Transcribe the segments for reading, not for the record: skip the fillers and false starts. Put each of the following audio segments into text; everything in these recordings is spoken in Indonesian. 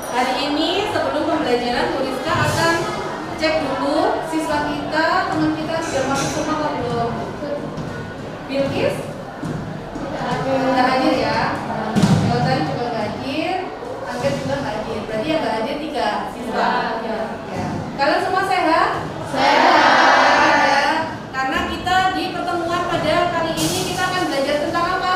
Hari ini sebelum pembelajaran Bu Rizka akan cek dulu siswa kita, teman kita sudah masuk semua atau belum? Bilkis? Nggak hadir ya? Kalau tadi juga nggak hadir, Angga juga nggak hadir. Berarti yang nggak hadir 3 siswa. Ya. Kalian semua sehat? Sehat. Ya. Karena kita di pertemuan pada kali ini kita akan belajar tentang apa?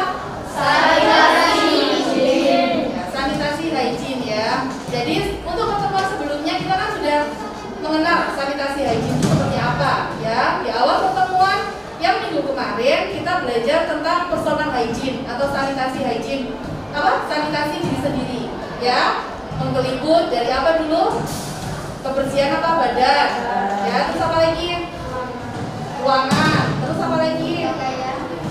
Sanitasi hygiene. Ya, sanitasi hygiene ya. Jadi untuk pertemuan sebelumnya kita kan sudah mengenal sanitasi hygiene itu seperti apa ya. Di awal pertemuan yang minggu kemarin kita belajar tentang personal hygiene atau sanitasi hygiene. Apa? Sanitasi diri sendiri ya. Menggelibut dari apa dulu? Kebersihan apa? Badan ya. Terus apa lagi? Ruangan. Terus apa lagi?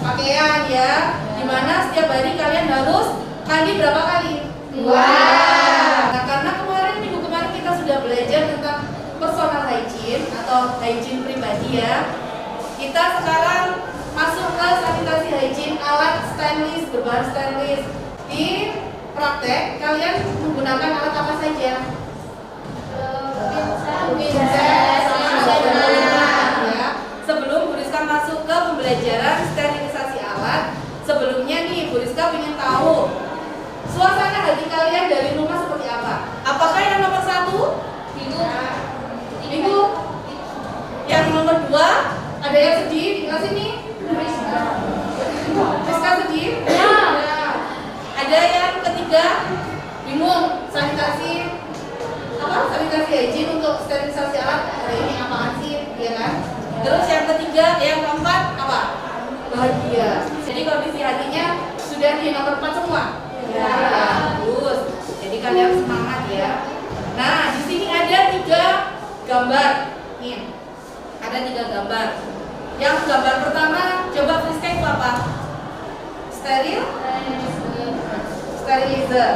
Pakaian ya. Dimana setiap hari kalian harus mandi berapa kali? 2. Nah, karena minggu kemarin kita sudah belajar tentang personal hygiene atau hygiene pribadi ya. Kita sekarang masuk ke sanitasi hygiene alat stainless, berbahan stainless. Di praktek kalian menggunakan alat apa saja? Pinset, ya. Sebelum Bu Rizka masuk ke pembelajaran sterilisasi alat, sebelumnya nih Bu Rizka ingin tahu suasana hati kalian dari rumah seperti apa? Apakah yang nomor 1? Ibu. Yang nomor 2 ada yang sedih di kelas ini? Rizka sedih? Ya. Ada yang ketiga bingung sanitasi hygiene untuk sterilisasi alat hari ini apaan sih, ya kan? Terus yang ketiga, yang keempat apa? Bahagia. Jadi kondisi hatinya sudah di nomor 4 semua. Ya, bagus. Jadi kalian semangat ya. Nah, di sini ada 3 gambar. Nih, ada 3 gambar. Yang gambar pertama, coba Friska itu apa? Sterilizer.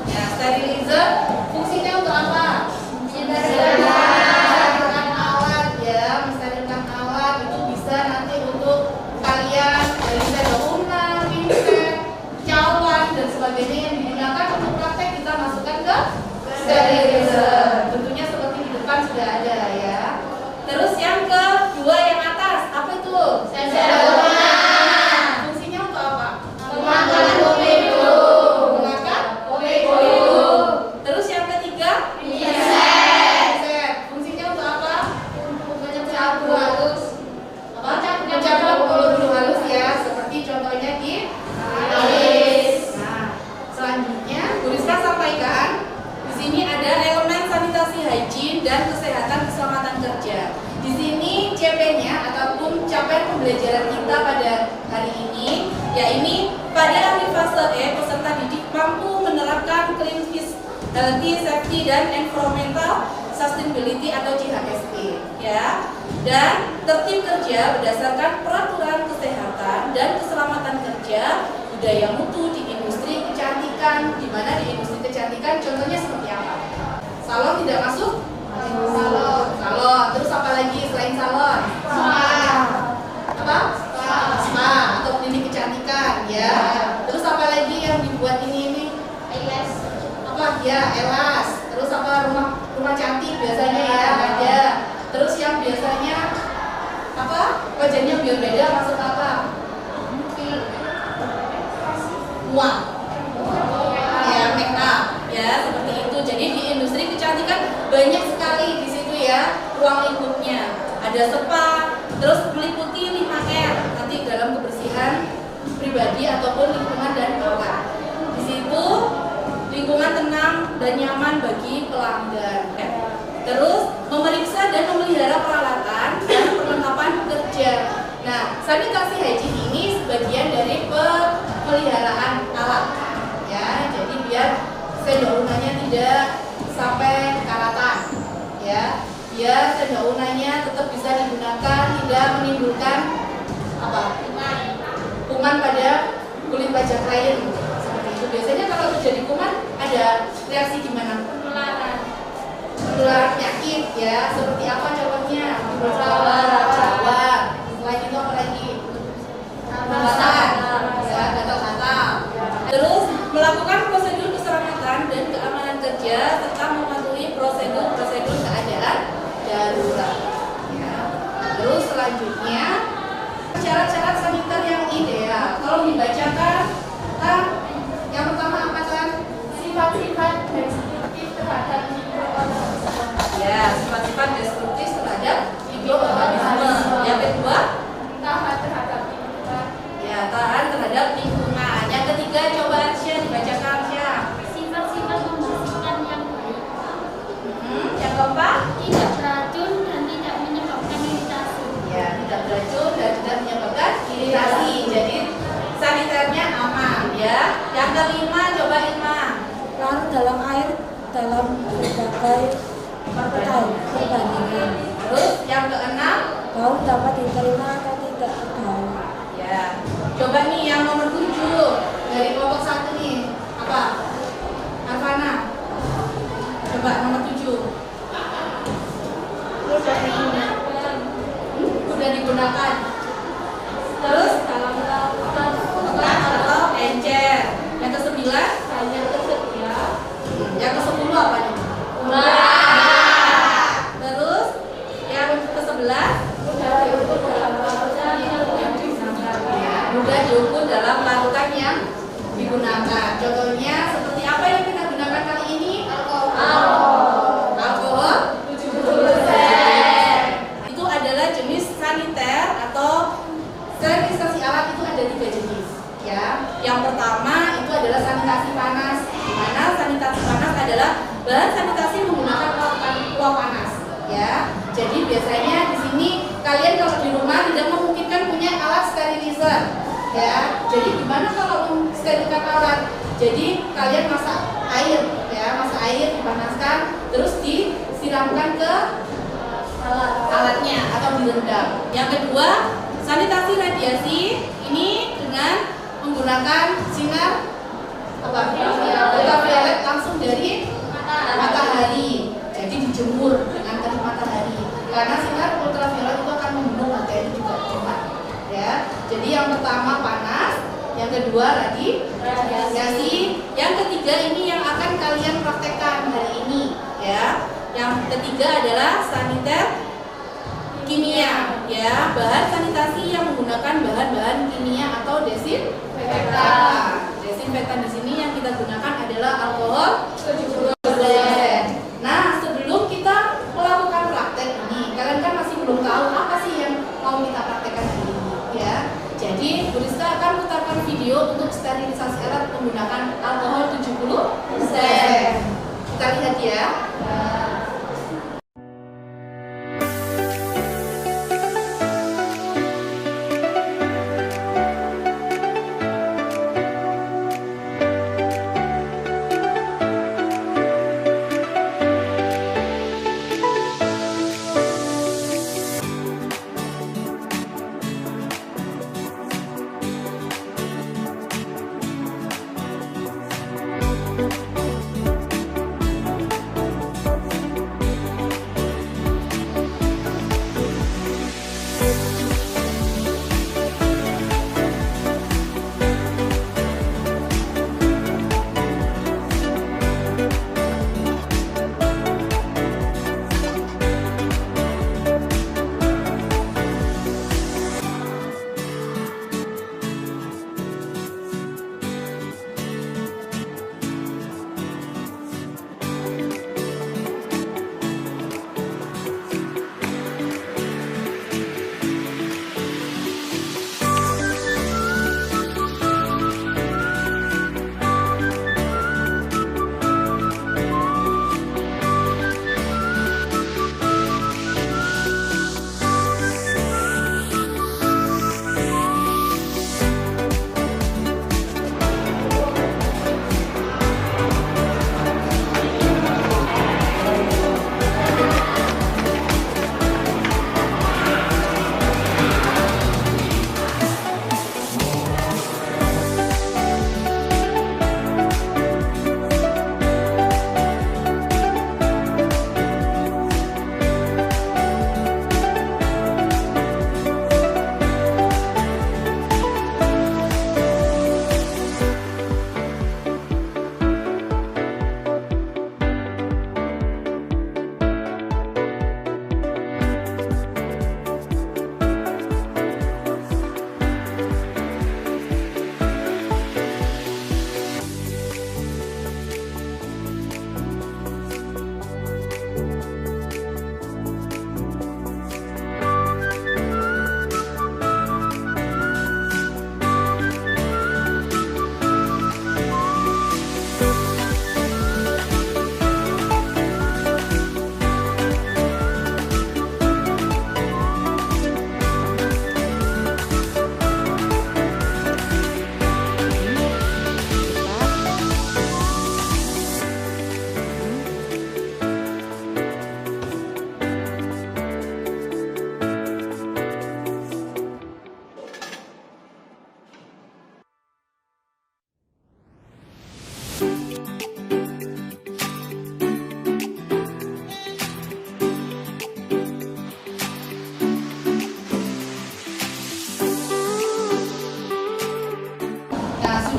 Ya, sterilizer fungsinya untuk apa? Mensterilkan alat ya, mensterilkan alat itu bisa nanti untuk kalian dari daun, pinset, cawan dan sebagainya yang digunakan untuk praktek kita masukkan ke sterilizer. Tentunya seperti di depan sudah ada ya. Terus yang kedua yang atas apa itu? Sensor. Fungsinya untuk apa? Mengangkat komedo. Terus yang ketiga? Pinset. Fungsinya untuk apa? Untuk mencabut halus. Apa? Mencabut bulu-bulu halus ya, seperti contohnya di alis. Nah, selanjutnya Bu Rizka sampaikan di sini ada elemen sanitasi hygiene dan kesehatan keselamatan kerja. Di sini CP-nya ataupun capaian pembelajaran kita pada hari ini, yakni pada ahli fase E peserta didik mampu menerapkan clean healthy, safety dan environmental sustainability atau CHSE ya. Dan tertib kerja berdasarkan peraturan kesehatan dan keselamatan kerja, budaya mutu di industri kecantikan. Di mana di industri kecantikan contohnya seperti apa? Salon tidak masuk? Salon. Terus apa lagi selain salon? Apa? Spa atau klinik kecantikan ya. Terus apa lagi yang dibuat ini? Apa? Ya, elas. Terus apa? Rumah cantik biasanya ya ada. Terus yang biasanya apa? Wajahnya biar beda masuk apa? Uang. Ya, make up ya, seperti itu. Jadi di industri kecantikan banyak sekali di situ ya ruang lingkupnya. Ada spa, terus meliputi 5R nanti dalam kebersihan pribadi ataupun lingkungan dan alat. Di situ lingkungan tenang dan nyaman bagi pelanggan. Terus memeriksa dan memelihara peralatan dan perlengkapan kerja. Nah, sanitasi hygiene ini sebagian dari pemeliharaan alat ya. Jadi biar sendok-unanya tidak sampai karatan ya. Biar sendok-unanya tetap bisa digunakan, tidak menimbulkan apa? Kuman pada kulit wajah klien. Seperti itu. Biasanya kalau terjadi kuman ada reaksi gimana? Penularan penyakit ya. Seperti apa contohnya? Jawab. Selain itu apa lagi? Gatal ya, gatal-gatal. Terus melakukan prosedur keselamatan dan keamanan kerja tetap mematuhi prosedur keadaan darurat. Ya. Terus selanjutnya syarat-syarat saniter yang ideal. Kalau dibacakan, yang pertama apa kan? Sifat-sifat destruktif terhadap mikroorganisme. Ya, sifat-sifat destruktif terhadap mikroorganisme. Yang kedua, Tahan terhadap lingkungan. ya tahan terhadap lingkungan. Yang ketiga, coba Arsya dibacakan Arsya. Sifat-sifat membersihkan yang baik. Yang keempat, Tidak beracun dan tidak menyebabkan iritasi. ya tidak beracun dan tidak menyebabkan iritasi. Jadi saniternya aman ya. Yang kelima, coba Irma. Larut dalam air dalam berbagai perbandingan. Terus yang keenam, Bau dapat diterima atau tidak bau. ya. Coba nih yang nomor 7 dari kelompok 1 nih. Apa? Arfana. Coba nomor 7. Sudah digunakan. Terus Dalam melakukan bekas atau encer. Yang ke-9, hanya tersedia. yang ke-10 apa nih? Terus yang ke-11, Mudah diukur dalam larutan yang digunakan. mudah diukur dalam larutan yang digunakan. Contohnya seperti apa yang kita gunakan kali ini? Alkohol 70%. Itu adalah jenis saniter atau sterilisasi alat. Itu ada 3 jenis ya. Yang pertama itu adalah sanitasi panas, di mana sanitasi panas adalah bahan sanitasi menggunakan uap panas ya. Jadi biasanya di sini kalian kalau di rumah tidak memungkinkan punya alat sterilizer ya. Jadi gimana kalau mensterilkan alat? Jadi kalian masak air ya, masak air dipanaskan terus disiramkan ke alatnya atau direndam. Yang kedua, sanitasi radiasi ini dengan menggunakan sinar ultraviolet langsung dari matahari. Jadi dijemur dengan terik matahari. Karena sinar ultraviolet itu akan membunuh bakteri juga cepat. Ya. Jadi yang pertama panas, yang kedua radiasi, yang ketiga ini yang akan kalian praktekkan hari ini ya. Yang ketiga adalah saniter kimia ya, bahan sanitasi yang menggunakan bahan-bahan kimia atau desinfektan. Desinfektan di sini yang kita gunakan adalah alkohol 70%. Nah, sebelum kita melakukan praktek ini, kalian kan masih belum tahu apa sih yang mau kita praktekkan hari ini ya. Jadi, Bu Rizka akan putarkan video untuk sterilisasi alat menggunakan alkohol 70%. Kita lihat ya.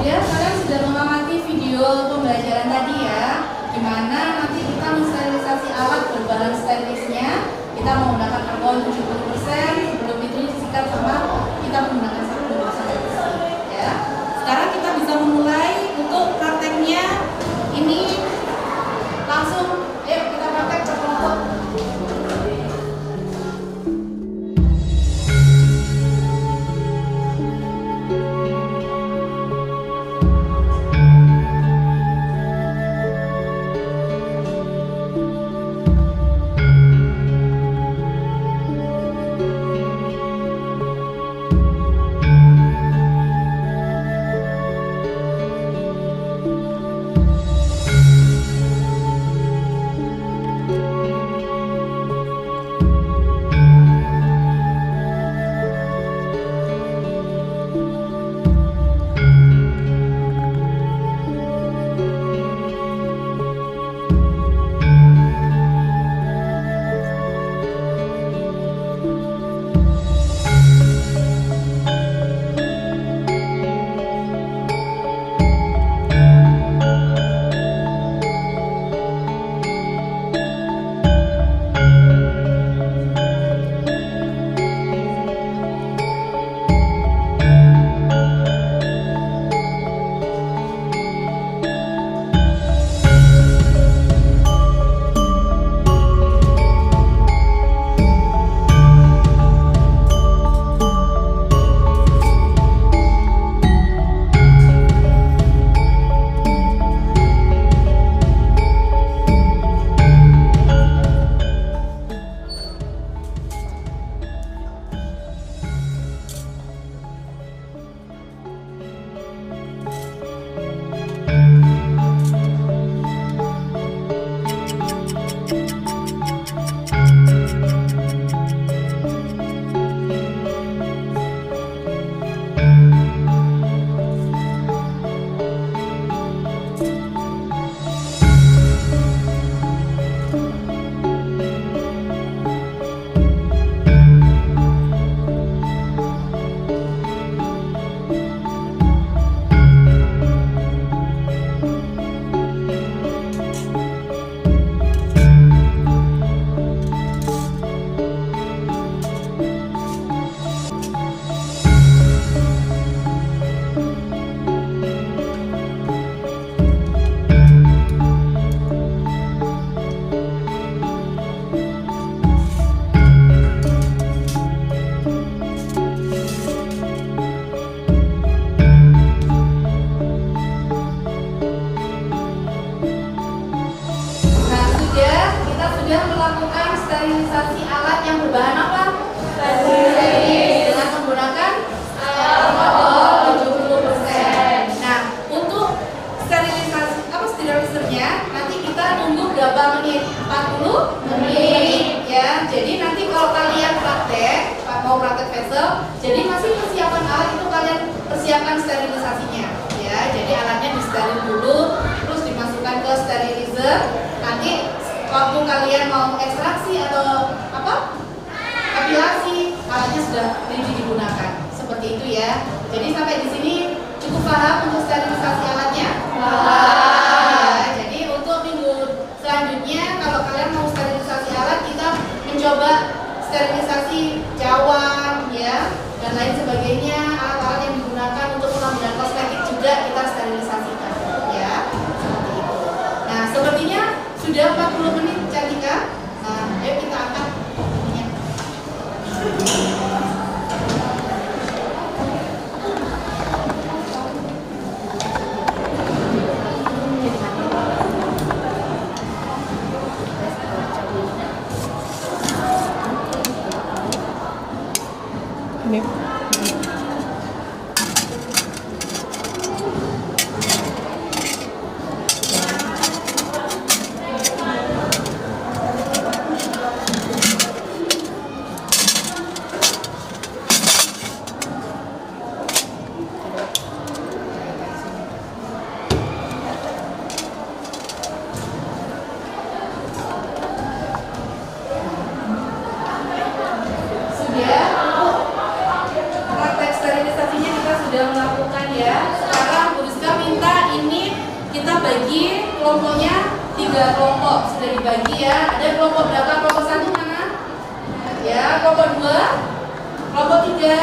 saja kalian sudah mengamati video pembelajaran tadi ya, gimana nanti kita mensterilisasi alat berbahan stainisnya. Kita menggunakan argon 70%, sebelum itu disikat sama kita menggunakan sabun ya. Sekarang kita bisa memulai untuk prakteknya. Ini langsung, ayo kita praktek berkelompok. Sudah melakukan sterilisasi alat yang berbahan apa? Sterilis. Dengan menggunakan alkohol 70%. Nah, untuk sterilisasi sterilisernya nanti kita nunggu berapa menit? 40 menit ya. Jadi nanti kalau kalian mau praktek vessel, jadi masih persiapan alat itu kalian persiapkan sterilisasinya ya. Jadi alatnya disteril dulu, terus dimasukkan ke sterilizer. Nanti waktu kalian mau ekstraksi atau aplikasi, alatnya sudah ready digunakan. Seperti itu ya. Jadi sampai di sini cukup paham untuk sterilisasi alatnya? Ya, jadi untuk minggu selanjutnya kalau kalian mau sterilisasi alat, kita mencoba sterilisasi cawan ya dan lain sebagainya. Alat-alat yang digunakan untuk pengambilan kosmetik juga kita sterilisasikan ya. Seperti itu. Nah, sepertinya sudah 40 menit Cantika. Nah, ayo kita angkat ininya. Ini. bagi kelompoknya 3 kelompok, sudah dibagi ya. Ada kelompok berapa? Kelompok 1 mana? Ya, kelompok 2, kelompok 3.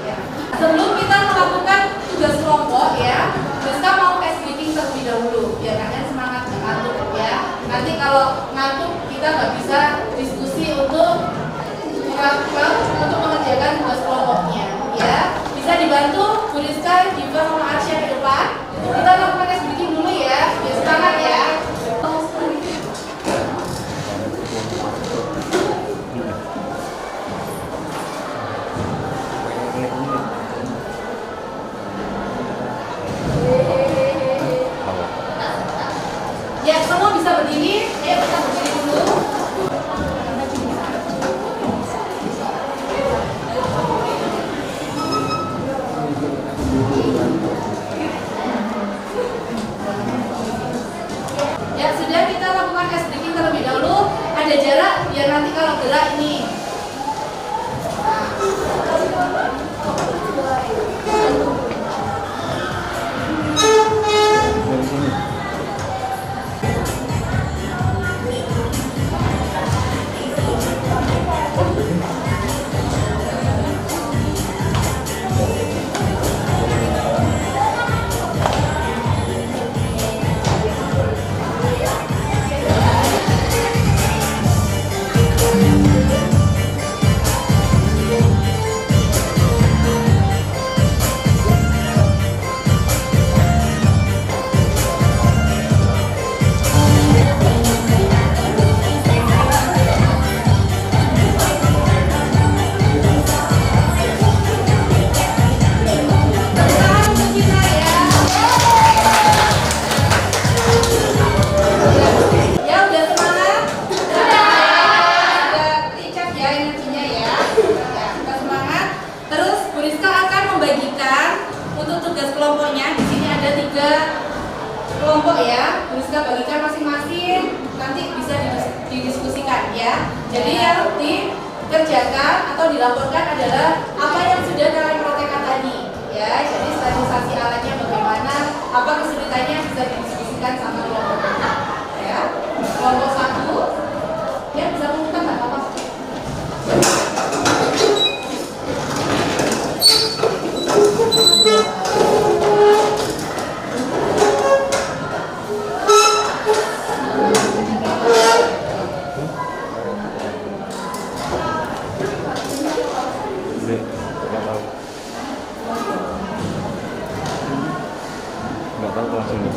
Ya. Sebelum kita melakukan tugas kelompok ya, kita mau ice breaking terlebih dahulu biar kalian semangat ngantuk ya. Nanti kalau ngantuk kita nggak bisa diskusi untuk mengerjakan tugas kelompoknya ya. Bisa dibantu Bu Rizka, Diva, sama Arsya ke depan. Kita lakukan ice breaking dulu ya, biar semangat ya. Ya, semua bisa berdiri. Ayo kita berdiri dulu. Ya, sudah kita lakukan ice breaking terlebih dahulu. Ada jarak biar nanti kalau gerak ini. Kelompok ya, bisa bagikan masing-masing, nanti bisa didiskusikan ya. Jadi yang dikerjakan atau dilaporkan adalah apa yang sudah kalian praktekkan tadi ya. Jadi sterilisasi alatnya bagaimana, apa kesulitannya bisa didiskusikan sama kelompok ya. Kelompok 1 ya bisa mengumpulkan nggak apa-apa. Nggak tahu langsung nih.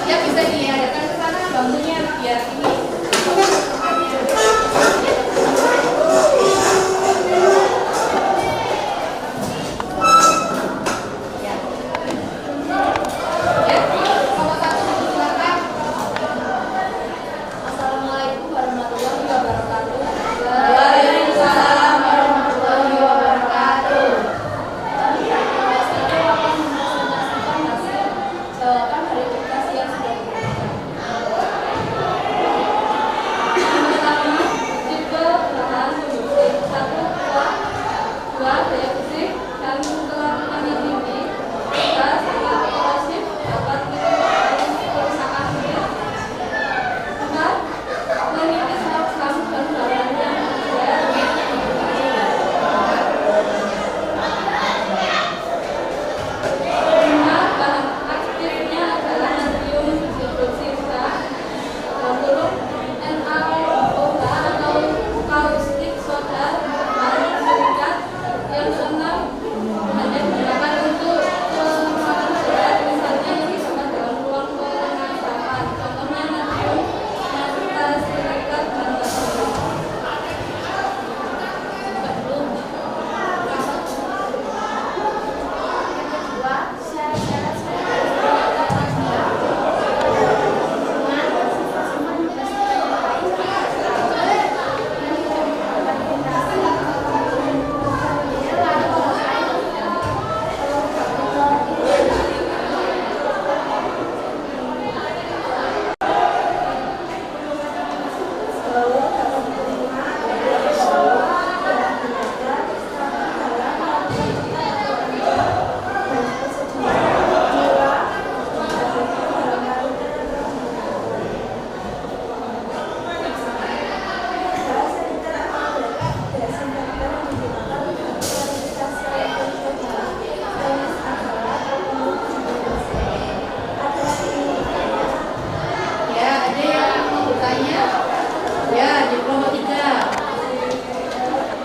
Ya bisa diadakan ke sana bambunya biar ini. bahwa dapat diterima dari Allah dan ibadah serta dalam hati dan kesediaan jiwa menjadi dalam hal bahasa literal desinfektan digunakan untuk klarifikasi pencegahan tenis agama atau ada ini Ya, ada yang mau bertanya? Ya, di kelompok 3.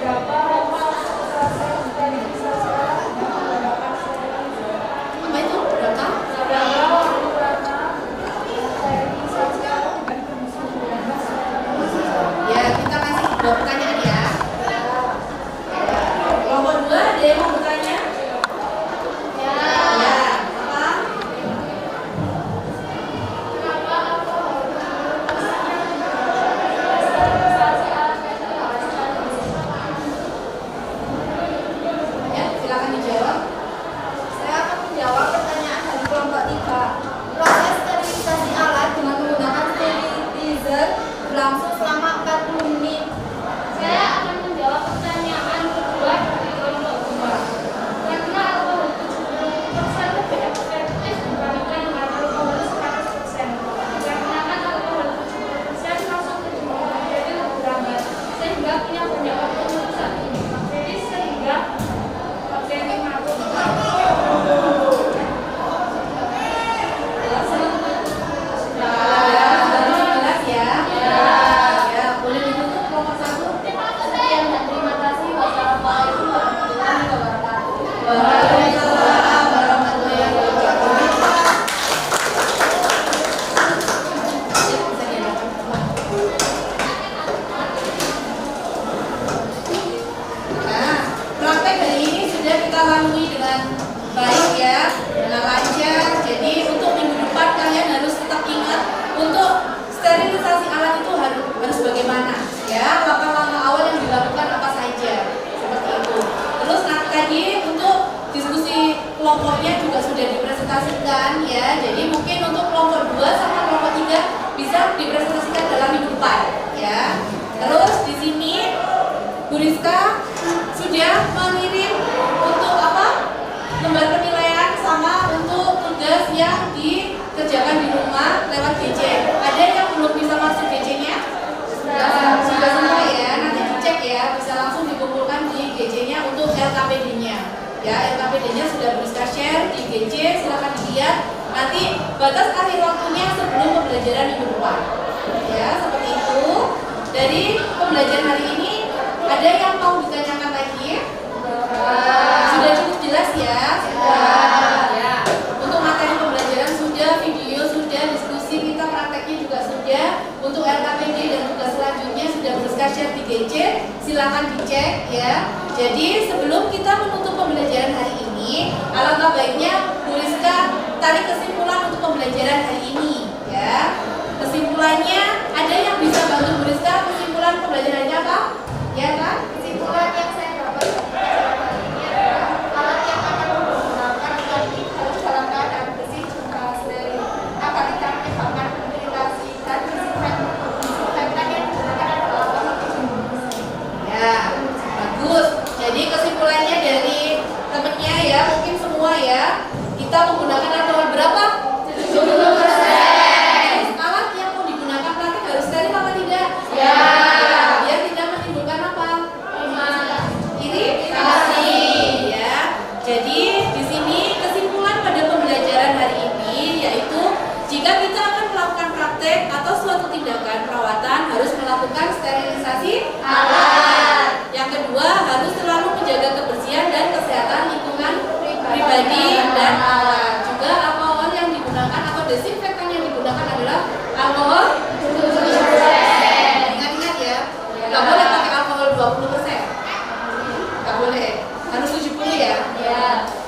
berapa lama selesai sterilisasi alat yang menggunakan sterilizer? Apa itu? Berapa? Berapa waktu lama sterilisasi alat dengan kondisi menggunakan sterilizer? Ya, kita kasih 2 pertanyaan ya. Kelompok 2 ada yang mau bertanya? Ya. Ya, apa? Ya, silakan dijawab. Saya akan menjawab pertanyaan dari kelompok 3. Proses sterilisasi alat dengan menggunakan sterilizer berlangsung selama 40 menit. Saya akan menjawab pertanyaan kedua dari kelompok 2. Karena alkohol 70% lebih efektif dibandingkan dengan alkohol 100%. Dikarenakan alkohol 70% langsung ke tubuh jadi lebih lambat, sehingga punya banyak waktu merusak tubuh bakteri sehingga bakteri mati. Jelas ya? Ya, boleh ditutup kelompok 1. Sekian dan terima kasih. Wassalamualaikum warahmatullahi wabarakatuh. Waalaikumsalam warahmatullahi wabarakatuh. Ya, bisa dilakukan. Nah, praktek hari ini sudah kita lalui dengan baik ya, dengan lancar. Jadi untuk minggu depan kalian harus tetap ingat untuk sterilisasi alat itu harus bagaimana ya, langkah-langkah awal yang dilakukan apa saja seperti itu. Terus tadi untuk diskusi kelompoknya juga sudah dipresentasikan ya. Jadi mungkin untuk kelompok 2 sama kelompok 3 bisa dipresentasikan dalam minggu depan ya. Terus di sini Bu Rizka sudah mengirim untuk apa? Lembar penilaian sama untuk tugas yang dikerjakan di rumah lewat GC. Ada yang belum bisa masuk GC-nya? Sudah semua ya. Nanti dicek ya, bisa langsung dikumpulkan di GC-nya untuk LKPD-nya. Ya, LKPD-nya sudah bisa share di GC, silakan dilihat. Nanti batas akhir waktunya sebelum pembelajaran minggu depan. Ya, seperti itu. Dari pembelajaran hari ini ada yang mau ditanyakan lagi? Sudah cukup jelas ya? Ya. Untuk materi pembelajaran sudah, video sudah, diskusi kita prakteknya juga sudah. Untuk LKPD dan tugas selanjutnya sudah Rizka share di GC, silakan dicek ya. Jadi sebelum kita menutup pembelajaran hari ini, alangkah baiknya Bu Rizka tarik kesimpulan untuk pembelajaran hari ini ya. Kesimpulannya ada yang bisa bantu Bu Rizka kesimpulan pembelajarannya apa? Ya kan? Kesimpulan yang saya dapat dari pelajaran hari ini adalah alat yang akan digunakan harus dalam keadaan bersih serta steril agar tidak menyebabkan iritasi dan disinfektan yang digunakan adalah alkohol 70%. Ya, bagus. Jadi kesimpulannya dari temennya ya, mungkin semua ya, kita menggunakan alkohol berapa? 70%. Alat yang mau digunakan pelatih harus steril apa tidak? Ya. Biar tidak menimbulkan apa? Iritasi. Ya. Jadi di sini kesimpulan pada pembelajaran hari ini yaitu jika kita akan melakukan praktek atau suatu tindakan perawatan harus melakukan sterilisasi alat. Yang kedua harus selalu menjaga kebersihan dan kesehatan lingkungan pribadi dan alat. Juga alkohol yang digunakan atau desinfektan yang digunakan adalah alkohol 70%. Ingat-ingat ya, nggak boleh pakai alkohol 20%. Nggak boleh, harus 70 ya.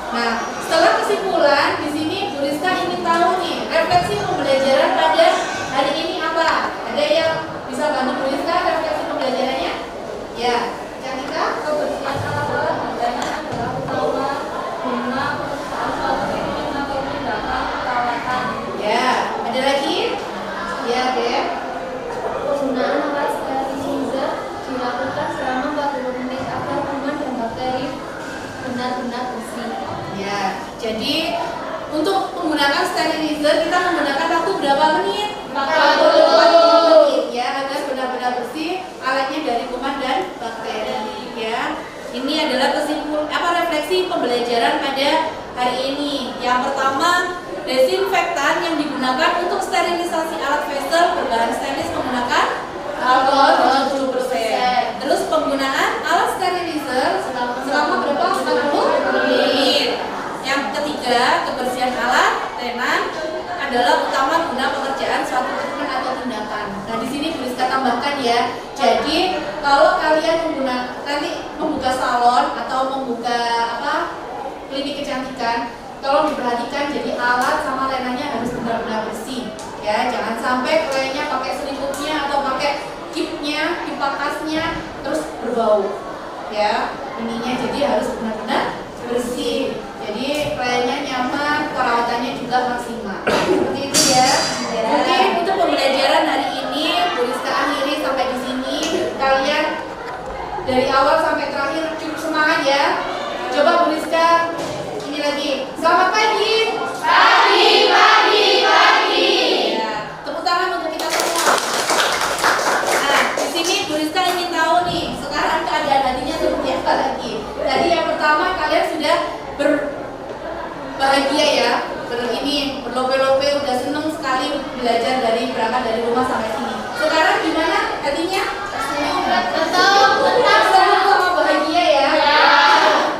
Nah, setelah kesimpulan di sini Bu Rizka ingin tahu nih refleksi pembelajaran pada hari ini apa? Ada yang bisa bantu Bu Rizka refleksi pembelajarannya? Ya, Cantika? Kebersihan alat hendaknya adalah utama guna perusahaan suatu atau tindakan perawatan. Ya, ada lagi? Ya, Beb. Penggunaan alat alatnya dari kuman dan bakteri ya. Ini adalah refleksi pembelajaran pada hari ini. Yang pertama, desinfektan yang digunakan untuk sterilisasi alat vessel berbahan stainless menggunakan alkohol 70%. Terus penggunaan alat sterilizer selama berapa? 40 menit. Yang ketiga, kebersihan alat tenan adalah utama guna pekerjaan suatu treatment atau tindakan. Nah, di sini Bu Rizka tambahkan ya. Jadi, kalau kalian nanti membuka salon atau membuka klinik kecantikan, tolong diperhatikan jadi alat sama lenanya harus benar-benar bersih ya. Jangan sampai kelayanya pakai seliputnya atau pakai kipnya, kip pakasnya terus berbau ya. Ininya jadi harus benar-benar bersih. Jadi kelayanya nyaman, perawatannya juga maksimal. Seperti itu ya. Mungkin untuk pembelajaran hari ini Bu Rizka akhiri sampai di sini. Kalian dari awal sampai terakhir cukup semangat ya. Coba Bu Rizka ini lagi. Selamat pagi. Pagi. Ya, tepuk tangan untuk kita semua. Nah, di sini Bu Rizka ingin tahu nih, sekarang keadaan hatinya seperti apa lagi. Tadi yang pertama kalian sudah berbahagia ya, berlope-lope, udah seneng sekali belajar berangkat dari rumah sampai sini. Sekarang gimana hatinya? Senang sama bahagia ya.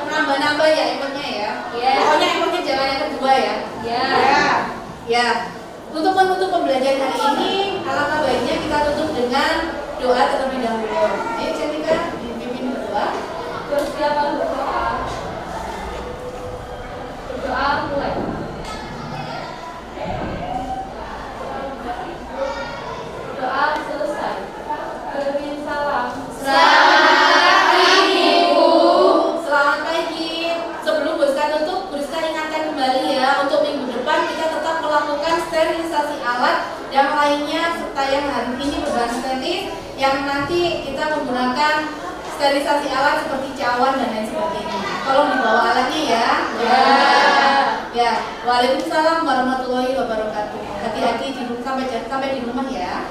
Nambah-nambah ya effortnya ya. Pokoknya effortnya jangan yang kedua ya. Ya. Untuk menutup pembelajaran hari ini, alangkah baiknya kita tutup dengan doa terlebih dahulu. Ayo Cantika, dipimpin berdoa. Persiapan berdoa. Berdoa mulai. Doa selesai. Amin salam. Selamat pagi Bu. Selamat pagi. Sebelum Bu Rizka tutup, Bu Rizka ingatkan kembali ya, untuk minggu depan kita tetap melakukan sterilisasi alat yang lainnya serta yang hari ini berbahan steril, yang nanti kita menggunakan sterilisasi alat seperti cawan dan lain sebagainya. Tolong dibawa alatnya ya. Ya. Waalaikumsalam warahmatullahi wabarakatuh. Hati-hati sampai di rumah ya.